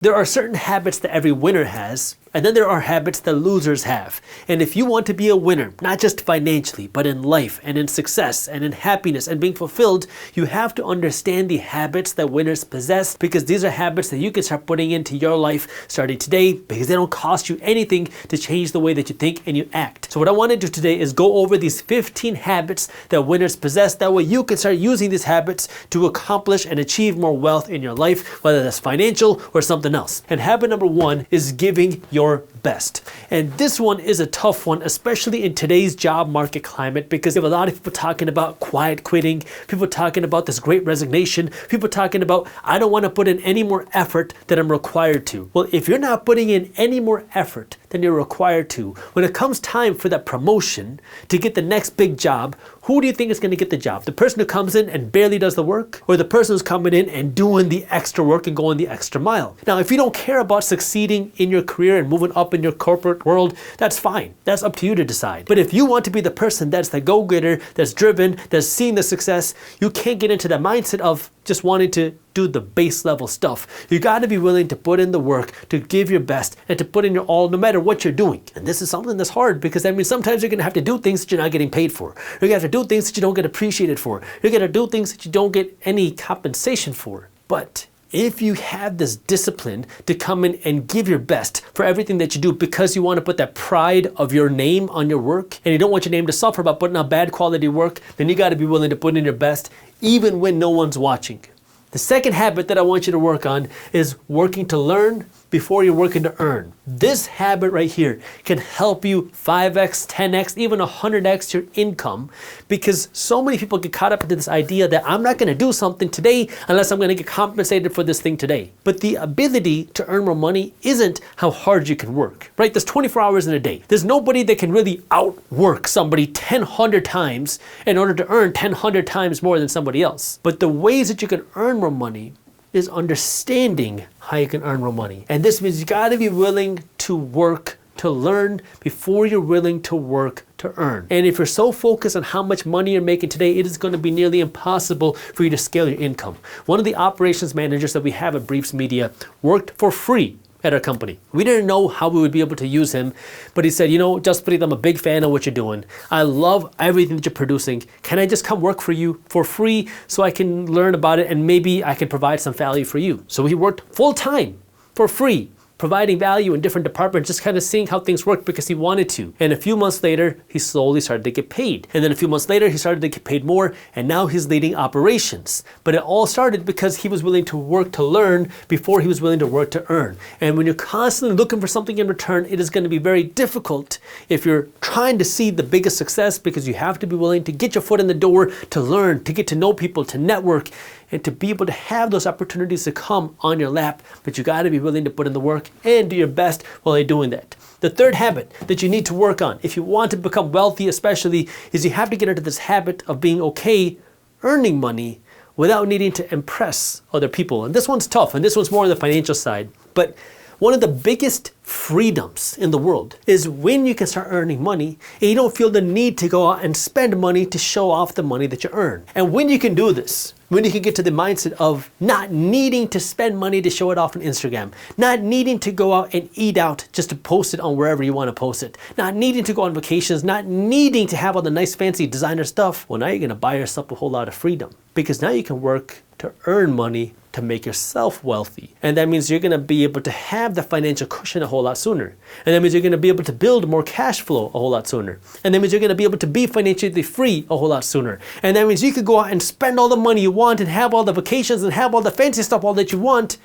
There are certain habits that every winner has, and then there are habits that losers have. And if you want to be a winner, not just financially, but in life and in success and in happiness and being fulfilled, you have to understand the habits that winners possess, because these are habits that you can start putting into your life starting today, because they don't cost you anything to change the way that you think and you act. So what I want to do today is go over these 15 habits that winners possess. That way you can start using these habits to accomplish and achieve more wealth in your life, whether that's financial or something else. And habit number 1 is giving your best. And this one is a tough one, especially in today's job market climate, because you have a lot of people talking about quiet quitting, people talking about this great resignation, people talking about, I don't want to put in any more effort than I'm required to. Well, if you're not putting in any more effort than you're required to, when it comes time for that promotion to get the next big job, who do you think is going to get the job? The person who comes in and barely does the work, or the person who's coming in and doing the extra work and going the extra mile? Now, if you don't care about succeeding in your career and moving up in your corporate world, that's fine. That's up to you to decide. But if you want to be the person that's the go-getter, that's driven, that's seeing the success, you can't get into that mindset of just wanting to do the base level stuff. You got to be willing to put in the work, to give your best, and to put in your all no matter what you're doing. And this is something that's hard, because that means sometimes you're going to have to do things that you're not getting paid for. You're going to have to do things that you don't get appreciated for. You're going to do things that you don't get any compensation for. But if you have this discipline to come in and give your best for everything that you do, because you want to put that pride of your name on your work, and you don't want your name to suffer about putting out bad quality work, then you got to be willing to put in your best even when no one's watching. The second habit that I want you to work on is working to learn before you're working to earn. This habit right here can help you 5x, 10x, even 100x your income, because so many people get caught up into this idea that I'm not going to do something today unless I'm going to get compensated for this thing today. But the ability to earn more money isn't how hard you can work, right? There's 24 hours in a day. There's nobody that can really outwork somebody 1,000 times in order to earn 1,000 times more than somebody else. But the ways that you can earn more money is understanding how you can earn more money. And this means you gotta be willing to work to learn before you're willing to work to earn. And if you're so focused on how much money you're making today, it is going to be nearly impossible for you to scale your income. One of the operations managers that we have at Briefs Media worked for free at our company. We didn't know how we would be able to use him, but he said, you know, Jaspreet, I'm a big fan of what you're doing. I love everything that you're producing. Can I just come work for you for free so I can learn about it and maybe I can provide some value for you? So he worked full time for free, providing value in different departments, just kind of seeing how things worked because he wanted to. And a few months later, he slowly started to get paid. And then a few months later, he started to get paid more, and now he's leading operations. But it all started because he was willing to work to learn before he was willing to work to earn. And when you're constantly looking for something in return, it is going to be very difficult if you're trying to see the biggest success, because you have to be willing to get your foot in the door, to learn, to get to know people, to network, and to be able to have those opportunities to come on your lap. But you got to be willing to put in the work and do your best while you're doing that. The third habit that you need to work on, if you want to become wealthy especially, is you have to get into this habit of being okay earning money without needing to impress other people. And this one's tough, and this one's more on the financial side. But one of the biggest freedoms in the world is when you can start earning money and you don't feel the need to go out and spend money to show off the money that you earn. And when you can do this, when you can get to the mindset of not needing to spend money to show it off on Instagram, not needing to go out and eat out just to post it on wherever you want to post it, not needing to go on vacations, not needing to have all the nice fancy designer stuff, well, now you're going to buy yourself a whole lot of freedom, because now you can work to earn money to make yourself wealthy. And that means you're going to be able to have the financial cushion a whole lot sooner. And that means you're going to be able to build more cash flow a whole lot sooner. And that means you're going to be able to be financially free a whole lot sooner. And that means you could go out and spend all the money you want and have all the vacations and have all the fancy stuff all that you want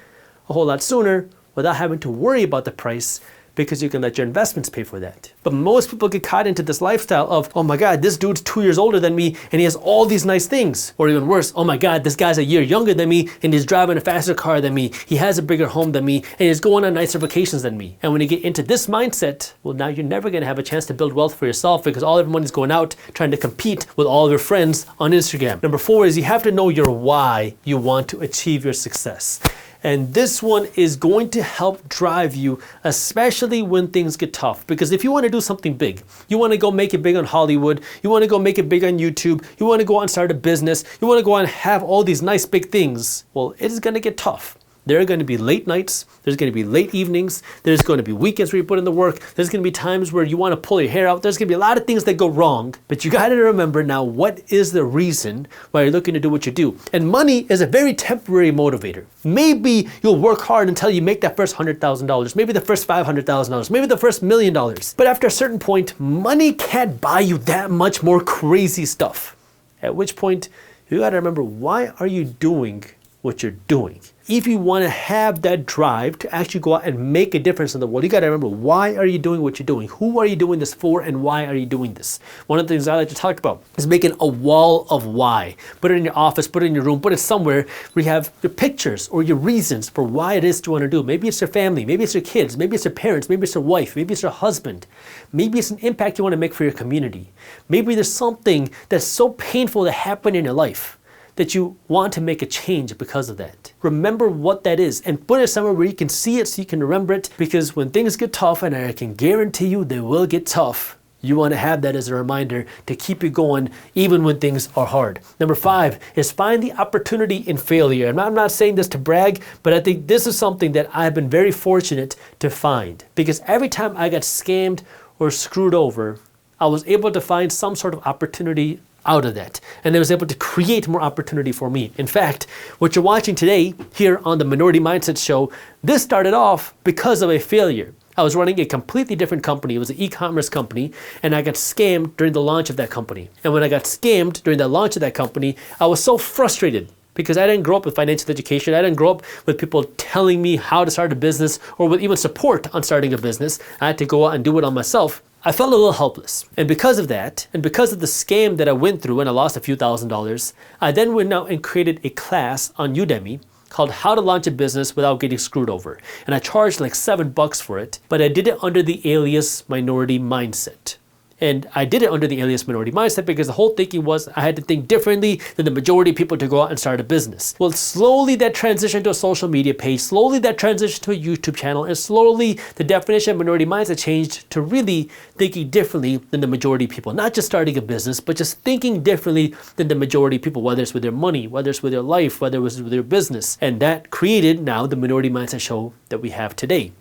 a whole lot sooner without having to worry about the price, because you can let your investments pay for that. But most people get caught into this lifestyle of, oh my God, this dude's 2 years older than me and he has all these nice things. Or even worse, oh my God, this guy's a year younger than me and he's driving a faster car than me. He has a bigger home than me and he's going on nicer vacations than me. And when you get into this mindset, well, now you're never gonna have a chance to build wealth for yourself, because all everyone is going out trying to compete with all of your friends on Instagram. Number 4 is you have to know your why you want to achieve your success. And this one is going to help drive you, especially when things get tough. Because if you want to do something big, you want to go make it big on Hollywood, you want to go make it big on YouTube, you want to go out and start a business, you want to go out and have all these nice big things, well, it is going to get tough. There are going to be late nights, there's going to be late evenings, there's going to be weekends where you put in the work, there's going to be times where you want to pull your hair out, there's going to be a lot of things that go wrong, but you got to remember now what is the reason why you're looking to do what you do. And money is a very temporary motivator. Maybe you'll work hard until you make that first $100,000, maybe the first $500,000, maybe the first $1 million. But after a certain point, money can't buy you that much more crazy stuff. At which point, you got to remember, why are you doing what you're doing? If you want to have that drive to actually go out and make a difference in the world, you got to remember, why are you doing what you're doing? Who are you doing this for, and why are you doing this? One of the things I like to talk about is making a wall of why. Put it in your office, put it in your room, put it somewhere where you have your pictures or your reasons for why it is you want to do. Maybe it's your family, maybe it's your kids, maybe it's your parents, maybe it's your wife, maybe it's your husband. Maybe it's an impact you want to make for your community. Maybe there's something that's so painful that happened in your life that you want to make a change because of that. Remember what that is and put it somewhere where you can see it so you can remember it, because when things get tough, and I can guarantee you they will get tough, you want to have that as a reminder to keep you going even when things are hard. Number 5 is find the opportunity in failure. And I'm not saying this to brag, but I think this is something that I've been very fortunate to find, because every time I got scammed or screwed over, I was able to find some sort of opportunity out of that. And I was able to create more opportunity for me. In fact, what you're watching today here on the Minority Mindset Show, this started off because of a failure. I was running a completely different company. It was an e-commerce company, and I got scammed during the launch of that company. And when I got scammed during the launch of that company, I was so frustrated because I didn't grow up with financial education. I didn't grow up with people telling me how to start a business or with even support on starting a business. I had to go out and do it on myself. I felt a little helpless. And because of that, and because of the scam that I went through and I lost a few $1,000s, I then went out and created a class on Udemy called How to Launch a Business Without Getting Screwed Over. And I charged like $7 for it, but I did it under the alias Minority Mindset. And I did it under the alias Minority Mindset because the whole thinking was I had to think differently than the majority of people to go out and start a business. Well, slowly that transitioned to a social media page, slowly that transitioned to a YouTube channel, and slowly the definition of Minority Mindset changed to really thinking differently than the majority of people. Not just starting a business, but just thinking differently than the majority of people, whether it's with their money, whether it's with their life, whether it was with their business. And that created now the Minority Mindset Show that we have today.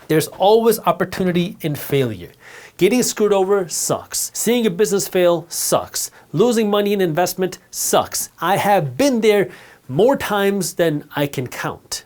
There's always opportunity in failure. Getting screwed over sucks. Seeing a business fail sucks. Losing money in investment sucks. I have been there more times than I can count.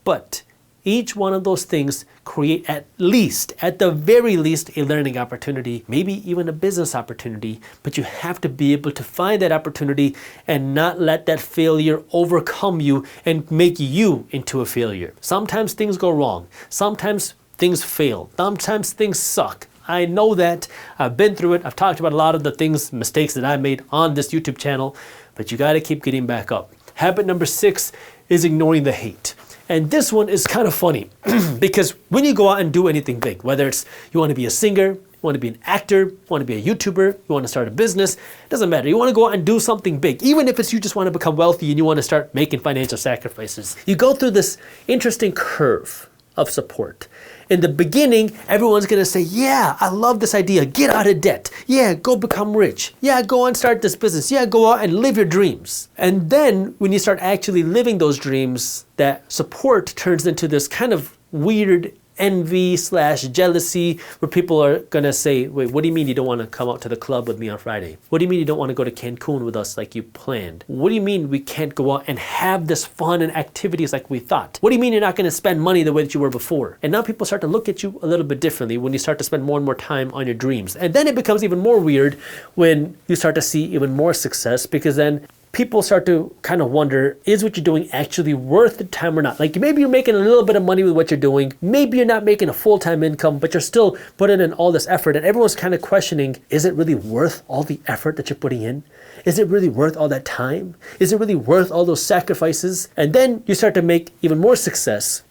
But each one of those things create at the very least, a learning opportunity, maybe even a business opportunity. But you have to be able to find that opportunity and not let that failure overcome you and make you into a failure. Sometimes things go wrong. Sometimes things fail. Sometimes things suck. I know that. I've been through it. I've talked about a lot of the mistakes that I made on this YouTube channel, but you got to keep getting back up. Habit number 6 is ignoring the hate. And this one is kind of funny because when you go out and do anything big, whether it's you want to be a singer, you want to be an actor, you want to be a YouTuber, you want to start a business, it doesn't matter. You want to go out and do something big, even if it's you just want to become wealthy and you want to start making financial sacrifices. You go through this interesting curve of support. In the beginning, everyone's going to say, yeah, I love this idea. Get out of debt. Yeah, go become rich. Yeah, go and start this business. Yeah, go out and live your dreams. And then when you start actually living those dreams, that support turns into this kind of weird envy/jealousy where people are going to say, wait, what do you mean you don't want to come out to the club with me on Friday? What do you mean you don't want to go to Cancun with us like you planned? What do you mean we can't go out and have this fun and activities like we thought? What do you mean you're not going to spend money the way that you were before? And now people start to look at you a little bit differently when you start to spend more and more time on your dreams. And then it becomes even more weird when you start to see even more success, because then people start to kind of wonder, is what you're doing actually worth the time or not? Like maybe you're making a little bit of money with what you're doing. Maybe you're not making a full-time income, but you're still putting in all this effort. And everyone's kind of questioning, is it really worth all the effort that you're putting in? Is it really worth all that time? Is it really worth all those sacrifices? And then you start to make even more success.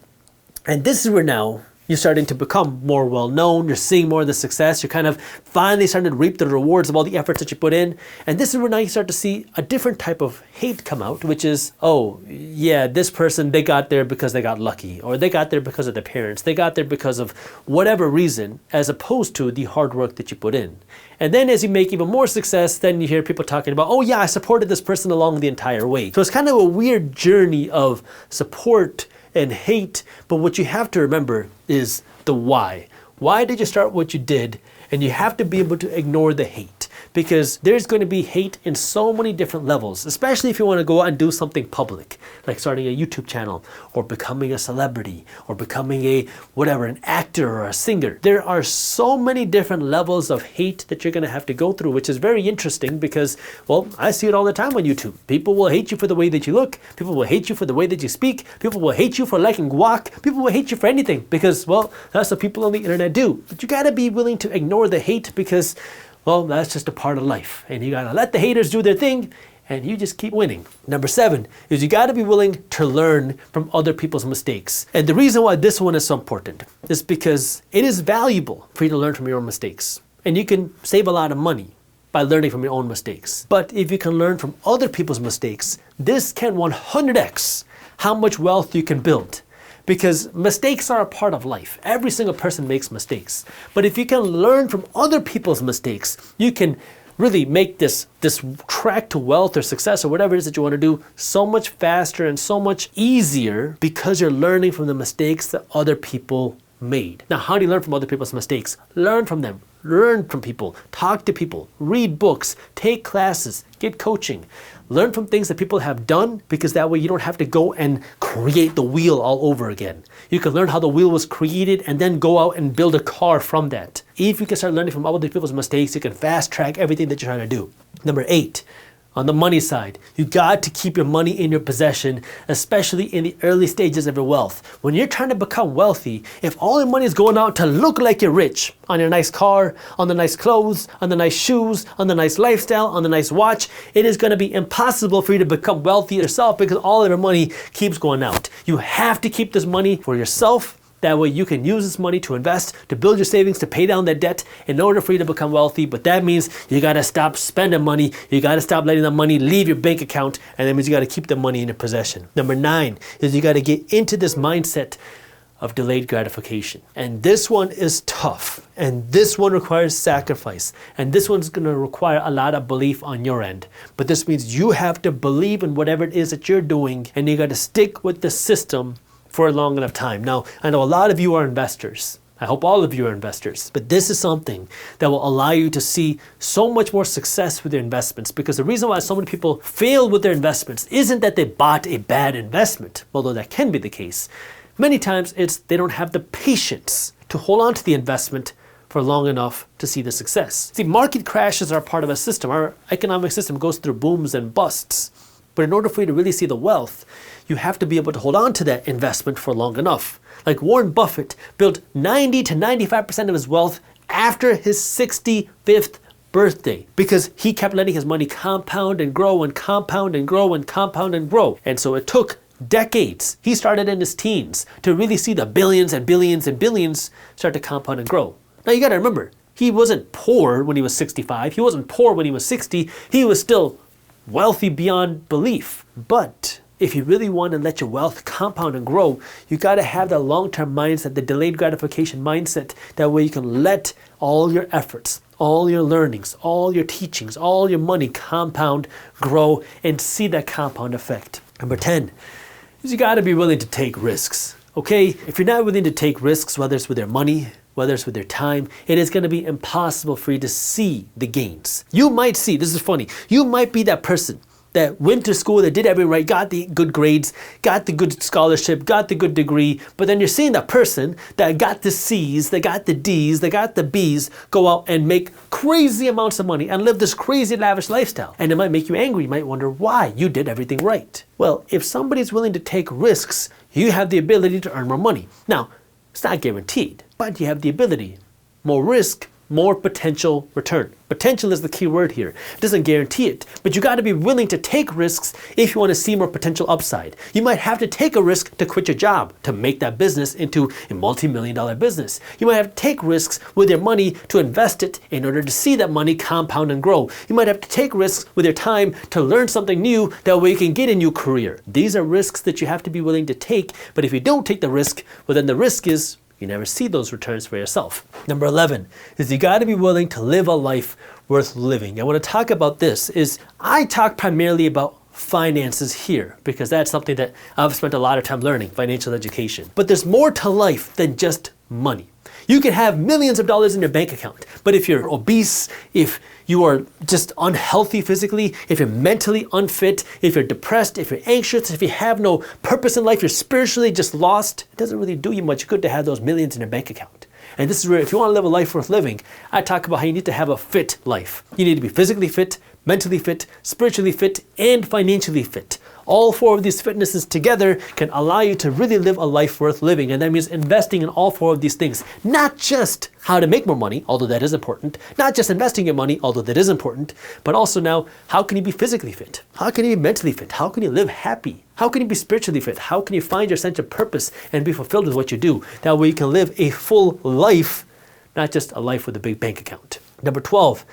And this is where now you're starting to become more well-known, you're seeing more of the success, you're kind of finally starting to reap the rewards of all the efforts that you put in. And this is where now you start to see a different type of hate come out, which is, oh, yeah, this person, they got there because they got lucky, or they got there because of their parents, they got there because of whatever reason, as opposed to the hard work that you put in. And then as you make even more success, then you hear people talking about, oh yeah, I supported this person along the entire way. So it's kind of a weird journey of support and hate, but what you have to remember is the why. Why did you start what you did? And you have to be able to ignore the hate, because there's going to be hate in so many different levels, especially if you want to go out and do something public, like starting a YouTube channel, or becoming a celebrity, or becoming an actor or a singer. There are so many different levels of hate that you're going to have to go through, which is very interesting because, well, I see it all the time on YouTube. People will hate you for the way that you look. People will hate you for the way that you speak. People will hate you for liking guac. People will hate you for anything because, well, that's what people on the internet do. But you got to be willing to ignore the hate because, well, that's just a part of life. And you gotta let the haters do their thing and you just keep winning. Number 7 is you gotta be willing to learn from other people's mistakes. And the reason why this one is so important is because it is valuable for you to learn from your own mistakes. And you can save a lot of money by learning from your own mistakes. But if you can learn from other people's mistakes, this can 100x how much wealth you can build. Because mistakes are a part of life. Every single person makes mistakes. But if you can learn from other people's mistakes, you can really make this track to wealth or success or whatever it is that you want to do so much faster and so much easier because you're learning from the mistakes that other people made. Now, how do you learn from other people's mistakes? Learn from them. Learn from people. Talk to people. Read books. Take classes. Get coaching. Learn from things that people have done, because that way you don't have to go and create the wheel all over again. You can learn how the wheel was created and then go out and build a car from that. If you can start learning from other people's mistakes, you can fast track everything that you're trying to do. Number 8. On the money side, you got to keep your money in your possession, especially in the early stages of your wealth. When you're trying to become wealthy, if all your money is going out to look like you're rich, on your nice car, on the nice clothes, on the nice shoes, on the nice lifestyle, on the nice watch, it is going to be impossible for you to become wealthy yourself because all of your money keeps going out. You have to keep this money for yourself. That way you can use this money to invest, to build your savings, to pay down that debt in order for you to become wealthy. But that means you got to stop spending money. You got to stop letting the money leave your bank account. And that means you got to keep the money in your possession. Number 9 is you got to get into this mindset of delayed gratification. And this one is tough. And this one requires sacrifice. And this one's going to require a lot of belief on your end. But this means you have to believe in whatever it is that you're doing. And you got to stick with the system for a long enough time. Now, I know a lot of you are investors. I hope all of you are investors. But this is something that will allow you to see so much more success with your investments, because the reason why so many people fail with their investments isn't that they bought a bad investment, although that can be the case. Many times it's they don't have the patience to hold on to the investment for long enough to see the success. See, market crashes are part of a system. Our economic system goes through booms and busts. But in order for you to really see the wealth, you have to be able to hold on to that investment for long enough. Like Warren Buffett built 90 to 95% of his wealth after his 65th birthday because he kept letting his money compound and grow and compound and grow and compound and grow. And so it took decades. He started in his teens to really see the billions and billions and billions start to compound and grow. Now you got to remember, he wasn't poor when he was 65. He wasn't poor when he was 60. He was still wealthy beyond belief. But if you really want to let your wealth compound and grow, you got to have that long-term mindset, the delayed gratification mindset. That way you can let all your efforts, all your learnings, all your teachings, all your money compound, grow, and see that compound effect. Number 10 is you got to be willing to take risks. Okay? If you're not willing to take risks, whether it's with your money, whether it's with your time, it is going to be impossible for you to see the gains. You might see, this is funny, you might be that person that went to school, that did everything right, got the good grades, got the good scholarship, got the good degree, but then you're seeing that person that got the C's, that got the D's, that got the B's, go out and make crazy amounts of money and live this crazy lavish lifestyle. And it might make you angry. You might wonder why you did everything right. Well, if somebody's willing to take risks, you have the ability to earn more money. Now, it's not guaranteed, but you have the ability. More risk more potential return. Potential is the key word here. It doesn't guarantee it, but you got to be willing to take risks if you want to see more potential upside. You might have to take a risk to quit your job to make that business into a multi-million-dollar business. You might have to take risks with your money to invest it in order to see that money compound and grow. You might have to take risks with your time to learn something new, that way you can get a new career. These are risks that you have to be willing to take, but if you don't take the risk, well then the risk is you never see those returns for yourself. Number 11 is you got to be willing to live a life worth living. I want to talk about this. I talk primarily about finances here because that's something that I've spent a lot of time learning, financial education. But there's more to life than just money. You can have millions of dollars in your bank account, but if you're obese, if you are just unhealthy physically, if you're mentally unfit, if you're depressed, if you're anxious, if you have no purpose in life, you're spiritually just lost, it doesn't really do you much good to have those millions in your bank account. And this is where, if you want to live a life worth living, I talk about how you need to have a fit life. You need to be physically fit, mentally fit, spiritually fit, and financially fit. All four of these fitnesses together can allow you to really live a life worth living. And that means investing in all four of these things. Not just how to make more money, although that is important. Not just investing your money, although that is important. But also now, how can you be physically fit? How can you be mentally fit? How can you live happy? How can you be spiritually fit? How can you find your sense of purpose and be fulfilled with what you do? That way you can live a full life, not just a life with a big bank account. Number 12.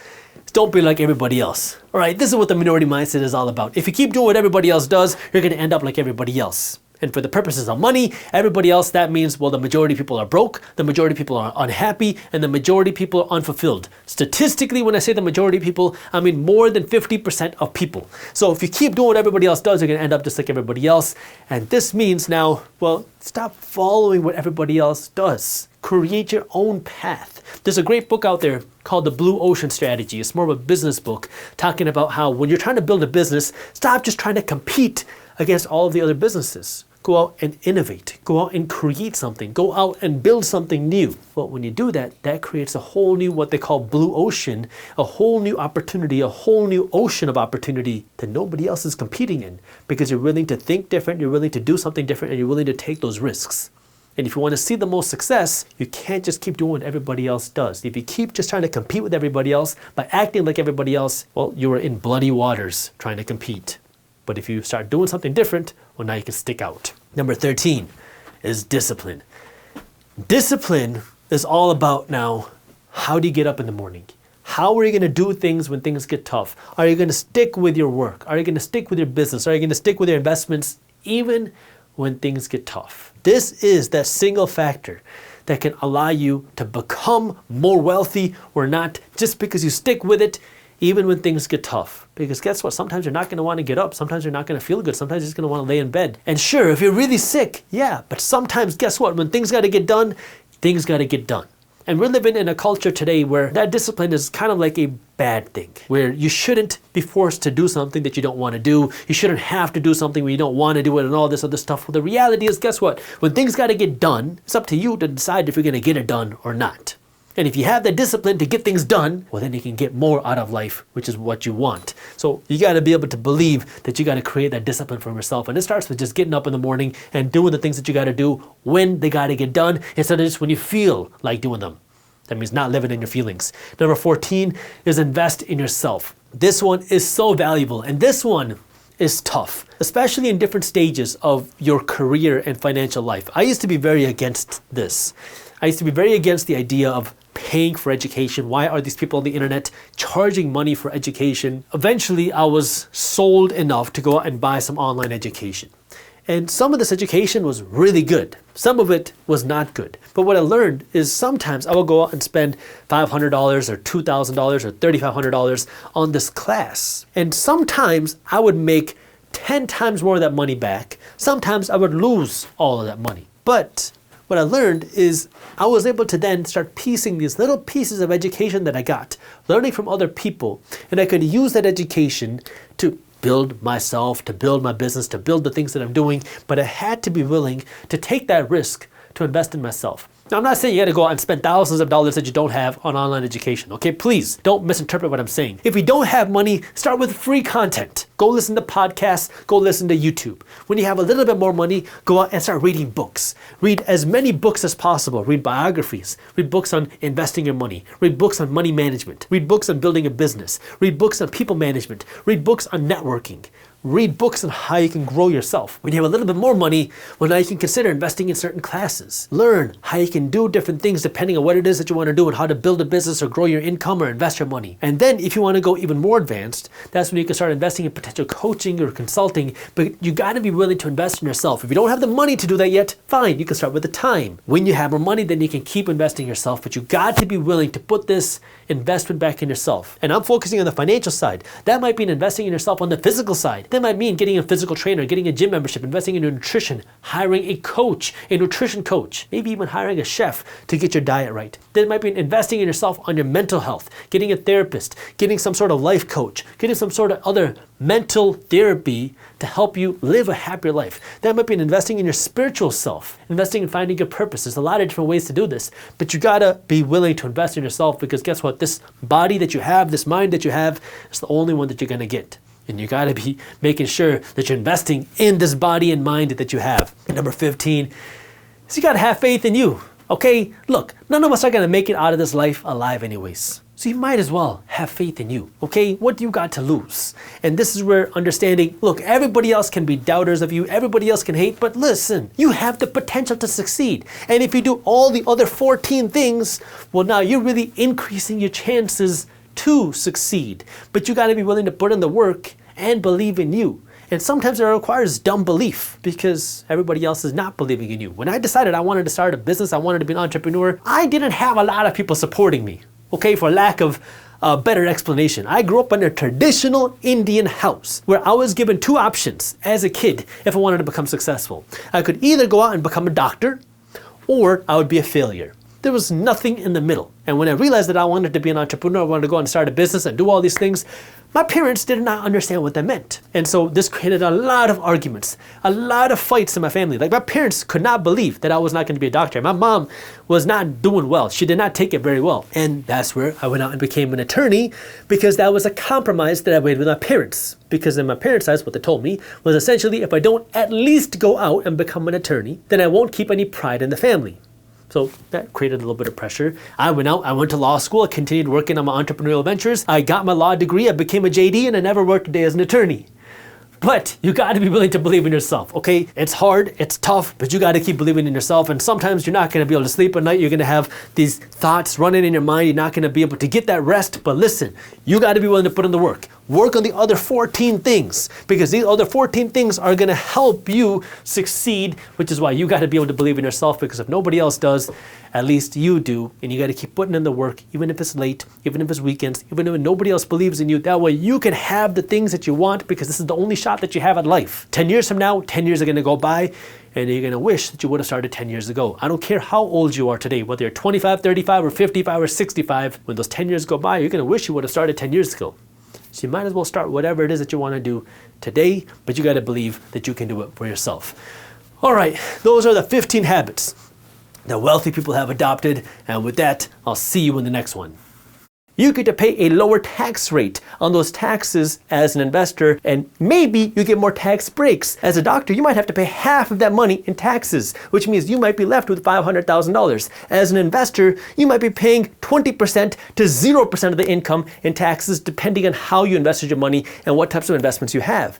Don't be like everybody else. All right, this is what the minority mindset is all about. If you keep doing what everybody else does, you're going to end up like everybody else. And for the purposes of money, everybody else, that means, well, the majority of people are broke, the majority of people are unhappy, and the majority of people are unfulfilled. Statistically, when I say the majority of people, I mean more than 50% of people. So if you keep doing what everybody else does, you're going to end up just like everybody else. And this means now, well, stop following what everybody else does. Create your own path. There's a great book out there called The Blue Ocean Strategy. It's more of a business book talking about how when you're trying to build a business, stop just trying to compete against all of the other businesses. Go out and innovate. Go out and create something. Go out and build something new. Well, when you do that, that creates a whole new, what they call blue ocean, a whole new opportunity, a whole new ocean of opportunity that nobody else is competing in, because you're willing to think different, you're willing to do something different, and you're willing to take those risks. And if you want to see the most success, you can't just keep doing what everybody else does. If you keep just trying to compete with everybody else by acting like everybody else, well, you are in bloody waters trying to compete. But if you start doing something different, well, now you can stick out. Number 13 is discipline. Discipline is all about now, how do you get up in the morning? How are you going to do things when things get tough? Are you going to stick with your work? Are you going to stick with your business? Are you going to stick with your investments even when things get tough? This is that single factor that can allow you to become more wealthy or not, just because you stick with it even when things get tough. Because guess what? Sometimes you're not going to want to get up. Sometimes you're not going to feel good. Sometimes you're just going to want to lay in bed. And sure, if you're really sick, yeah, but sometimes guess what? When things got to get done, things got to get done. And we're living in a culture today where that discipline is kind of like a bad thing, where you shouldn't be forced to do something that you don't want to do. You shouldn't have to do something when you don't want to do it and all this other stuff. Well, the reality is, guess what? When things got to get done, it's up to you to decide if you're going to get it done or not. And if you have the discipline to get things done, well, then you can get more out of life, which is what you want. So you got to be able to believe that you got to create that discipline for yourself. And it starts with just getting up in the morning and doing the things that you got to do when they got to get done, instead of just when you feel like doing them. That means not living in your feelings. Number 14 is invest in yourself. This one is so valuable, and this one is tough, especially in different stages of your career and financial life. I used to be very against this. I used to be very against the idea of paying for education. Why are these people on the internet charging money for education? Eventually, I was sold enough to go out and buy some online education. And some of this education was really good. Some of it was not good. But what I learned is sometimes I will go out and spend $500 or $2,000 or $3,500 on this class. And sometimes I would make 10 times more of that money back. Sometimes I would lose all of that money. But what I learned is I was able to then start piecing these little pieces of education that I got, learning from other people, and I could use that education to build myself, to build my business, to build the things that I'm doing, but I had to be willing to take that risk to invest in myself. Now, I'm not saying you got to go out and spend thousands of dollars that you don't have on online education, okay? Please don't misinterpret what I'm saying. If you don't have money, start with free content. Go listen to podcasts, go listen to YouTube. When you have a little bit more money, go out and start reading books. Read as many books as possible. Read biographies. Read books on investing your money. Read books on money management. Read books on building a business. Read books on people management. Read books on networking. Read books on how you can grow yourself. When you have a little bit more money, well, now you can consider investing in certain classes. Learn how you can do different things depending on what it is that you want to do and how to build a business or grow your income or invest your money. And then if you want to go even more advanced, that's when you can start investing in potential coaching or consulting, but you got to be willing to invest in yourself. If you don't have the money to do that yet, fine, you can start with the time. When you have more money, then you can keep investing in yourself, but you got to be willing to put this investment back in yourself. And I'm focusing on the financial side. That might mean investing in yourself on the physical side. That might mean getting a physical trainer, getting a gym membership, investing in your nutrition, hiring a coach, a nutrition coach, maybe even hiring a chef to get your diet right. That might mean investing in yourself on your mental health, getting a therapist, getting some sort of life coach, getting some sort of other mental therapy to help you live a happier life. That might mean investing in your spiritual self, investing in finding your purpose. There's a lot of different ways to do this, but you gotta be willing to invest in yourself, because guess what? This body that you have, this mind that you have, is the only one that you're gonna get. And you gotta be making sure that you're investing in this body and mind that you have. And number 15 is you gotta have faith in you. Okay, look, none of us are gonna make it out of this life alive anyways. So you might as well have faith in you, okay? What do you got to lose? And this is where understanding, look, everybody else can be doubters of you, everybody else can hate, but listen, you have the potential to succeed. And if you do all the other 14 things, well, now you're really increasing your chances to succeed. But you gotta be willing to put in the work and believe in you. And sometimes it requires dumb belief because everybody else is not believing in you. When I decided I wanted to start a business, I wanted to be an entrepreneur, I didn't have a lot of people supporting me. Okay, for lack of a better explanation. I grew up in a traditional Indian house where I was given two options as a kid if I wanted to become successful. I could either go out and become a doctor, or I would be a failure. There was nothing in the middle. And when I realized that I wanted to be an entrepreneur, I wanted to go out and start a business and do all these things, my parents did not understand what that meant. And so this created a lot of arguments, a lot of fights in my family. Like, my parents could not believe that I was not going to be a doctor. My mom was not doing well. She did not take it very well. And that's where I went out and became an attorney, because that was a compromise that I made with my parents. Because in my parents' eyes, what they told me was essentially, if I don't at least go out and become an attorney, then I won't keep any pride in the family. So that created a little bit of pressure. I went out, I went to law school, I continued working on my entrepreneurial ventures. I got my law degree, I became a JD, and I never worked a day as an attorney. But you gotta be willing to believe in yourself, okay? It's hard, it's tough, but you gotta keep believing in yourself. And sometimes you're not gonna be able to sleep at night. You're gonna have these thoughts running in your mind. You're not gonna be able to get that rest. But listen, you gotta be willing to put in the work. Work on the other 14 things, because these other 14 things are gonna help you succeed, which is why you gotta be able to believe in yourself, because if nobody else does, at least you do. And you gotta keep putting in the work, even if it's late, even if it's weekends, even if nobody else believes in you. That way you can have the things that you want, because this is the only shot that you have at life. 10 years from now, 10 years are gonna go by, and you're gonna wish that you would have started 10 years ago. I don't care how old you are today, whether you're 25, 35, or 55, or 65, when those 10 years go by, you're gonna wish you would have started 10 years ago. So you might as well start whatever it is that you wanna do today, but you gotta believe that you can do it for yourself. All right, those are the 15 habits that wealthy people have adopted, and with that, I'll see you in the next one. You get to pay a lower tax rate on those taxes as an investor, and maybe you get more tax breaks. As a doctor, you might have to pay half of that money in taxes, which means you might be left with $500,000. As an investor, you might be paying 20% to 0% of the income in taxes, depending on how you invested your money and what types of investments you have.